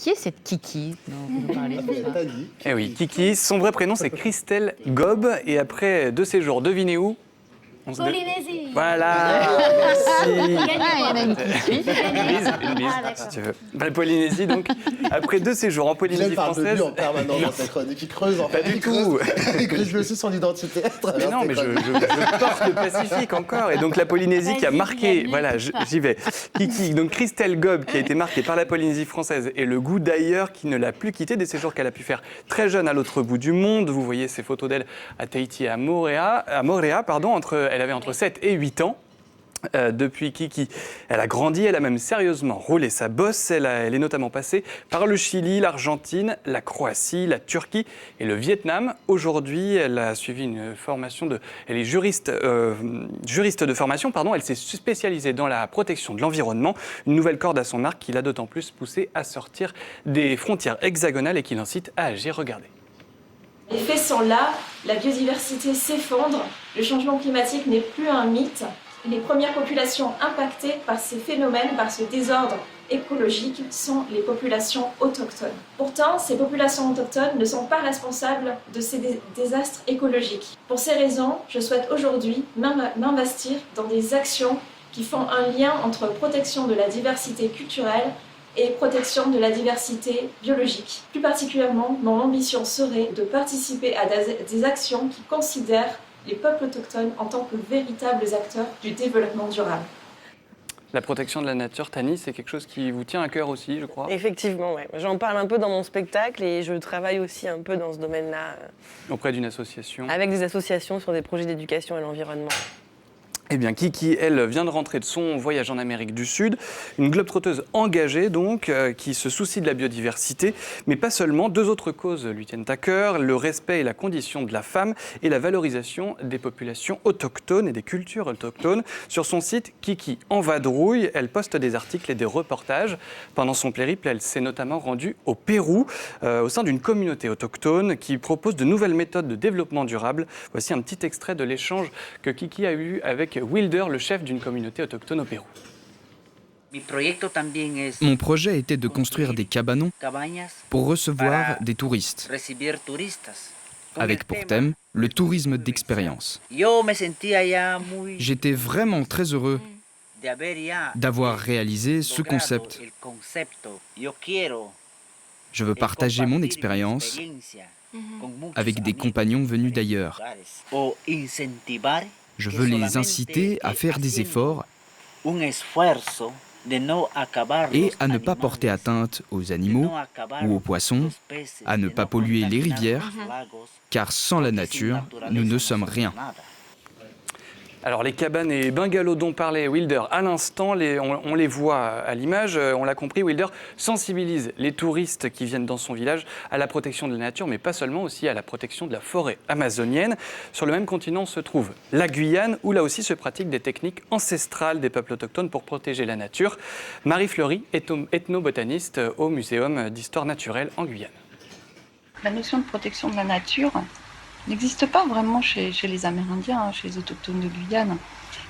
Qui est cette Kiki dont vous parlez? Eh oui, Kiki, son vrai prénom c'est Christelle Gob, et après 2 séjours, devinez où? Polynésie. Voilà, merci. Il y en a une qui suit. Une bise, si tu veux. La Polynésie, donc, après 2 séjours en Polynésie parle de française... lui en permanence dans sa chronique, il creuse en fait. Pas du tout. Il creuse aussi son identité. Mais non, mais je porte le Pacifique encore. Et donc la Polynésie qui a marqué... Voilà, j'y vais. Kiki, donc Christelle Gob qui a été marquée par la Polynésie française et le goût d'ailleurs qui ne l'a plus quittée, des séjours qu'elle a pu faire très jeune à l'autre bout du monde. Vous voyez ces photos d'elle à Tahiti et à Moorea, elle avait entre 7 et 8 ans. Depuis Kiki, elle a grandi, elle a même sérieusement roulé sa bosse. Elle est notamment passée par le Chili, l'Argentine, la Croatie, la Turquie et le Vietnam. Aujourd'hui, elle a suivi une formation elle est juriste de formation, pardon. Elle s'est spécialisée dans la protection de l'environnement, une nouvelle corde à son arc qui l'a d'autant plus poussée à sortir des frontières hexagonales et qui l'incite à agir. Regardez. Les faits sont là, la biodiversité s'effondre, le changement climatique n'est plus un mythe. Les premières populations impactées par ces phénomènes, par ce désordre écologique, sont les populations autochtones. Pourtant, ces populations autochtones ne sont pas responsables de ces désastres écologiques. Pour ces raisons, je souhaite aujourd'hui m'investir dans des actions qui font un lien entre protection de la diversité culturelle et protection de la diversité biologique. Plus particulièrement, mon ambition serait de participer à des actions qui considèrent les peuples autochtones en tant que véritables acteurs du développement durable. La protection de la nature, Tani, c'est quelque chose qui vous tient à cœur aussi, je crois. Effectivement, ouais. J'en parle un peu dans mon spectacle et je travaille aussi un peu dans ce domaine-là. Auprès d'une association. Avec des associations sur des projets d'éducation et l'environnement. Eh bien, Kiki, elle, vient de rentrer de son voyage en Amérique du Sud. Une globe-trotteuse engagée, donc, qui se soucie de la biodiversité. Mais pas seulement. 2 autres causes lui tiennent à cœur. Le respect et la condition de la femme et la valorisation des populations autochtones et des cultures autochtones. Sur son site, Kiki en vadrouille, elle poste des articles et des reportages. Pendant son périple, elle s'est notamment rendue au Pérou, au sein d'une communauté autochtone qui propose de nouvelles méthodes de développement durable. Voici un petit extrait de l'échange que Kiki a eu avec Wilder, le chef d'une communauté autochtone au Pérou. Mon projet était de construire des cabanons pour recevoir des touristes, avec pour thème le tourisme d'expérience. J'étais vraiment très heureux d'avoir réalisé ce concept. Je veux partager mon expérience avec des compagnons venus d'ailleurs. Je veux les inciter à faire des efforts et à ne pas porter atteinte aux animaux ou aux poissons, à ne pas polluer les rivières, car sans la nature, nous ne sommes rien. Alors les cabanes et bungalows dont parlait Wilder à l'instant, on les voit à l'image, on l'a compris, Wilder sensibilise les touristes qui viennent dans son village à la protection de la nature, mais pas seulement, aussi à la protection de la forêt amazonienne. Sur le même continent se trouve la Guyane, où là aussi se pratiquent des techniques ancestrales des peuples autochtones pour protéger la nature. Marie Fleury est ethnobotaniste au Muséum d'histoire naturelle en Guyane. La notion de protection de la nature n'existe pas vraiment chez les Amérindiens, chez les autochtones de Guyane.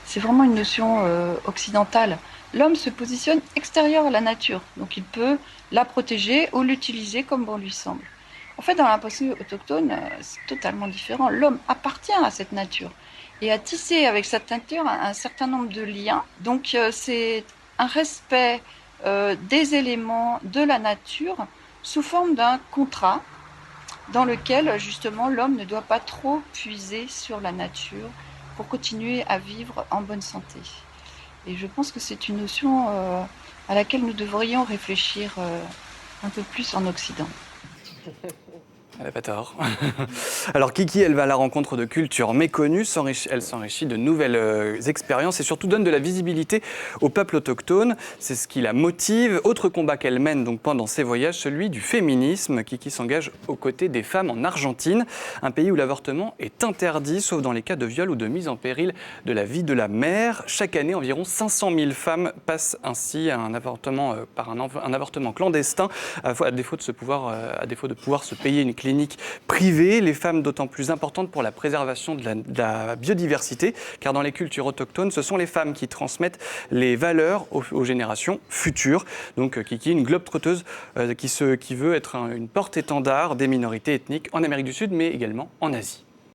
C'est vraiment une notion occidentale. L'homme se positionne extérieur à la nature, donc il peut la protéger ou l'utiliser comme bon lui semble. En fait, dans la pensée autochtone, c'est totalement différent. L'homme appartient à cette nature et a tissé avec cette nature un certain nombre de liens. Donc c'est un respect des éléments de la nature sous forme d'un contrat dans lequel justement l'homme ne doit pas trop puiser sur la nature pour continuer à vivre en bonne santé. Et je pense que c'est une notion à laquelle nous devrions réfléchir un peu plus en Occident. Elle n'a pas tort. Alors Kiki, elle va à la rencontre de cultures méconnues, elle s'enrichit de nouvelles expériences et surtout donne de la visibilité au peuple autochtone. C'est ce qui la motive. Autre combat qu'elle mène donc pendant ses voyages, celui du féminisme. Kiki s'engage aux côtés des femmes en Argentine, un pays où l'avortement est interdit, sauf dans les cas de viol ou de mise en péril de la vie de la mère. Chaque année, environ 500 000 femmes passent ainsi à un avortement par un avortement clandestin, à défaut de pouvoir se payer une clinique cliniques privées, les femmes d'autant plus importantes pour la préservation de la biodiversité, car dans les cultures autochtones, ce sont les femmes qui transmettent les valeurs aux générations futures. Donc Kiki, une globe-trotteuse qui veut être une porte-étendard des minorités ethniques en Amérique du Sud, mais également en Asie.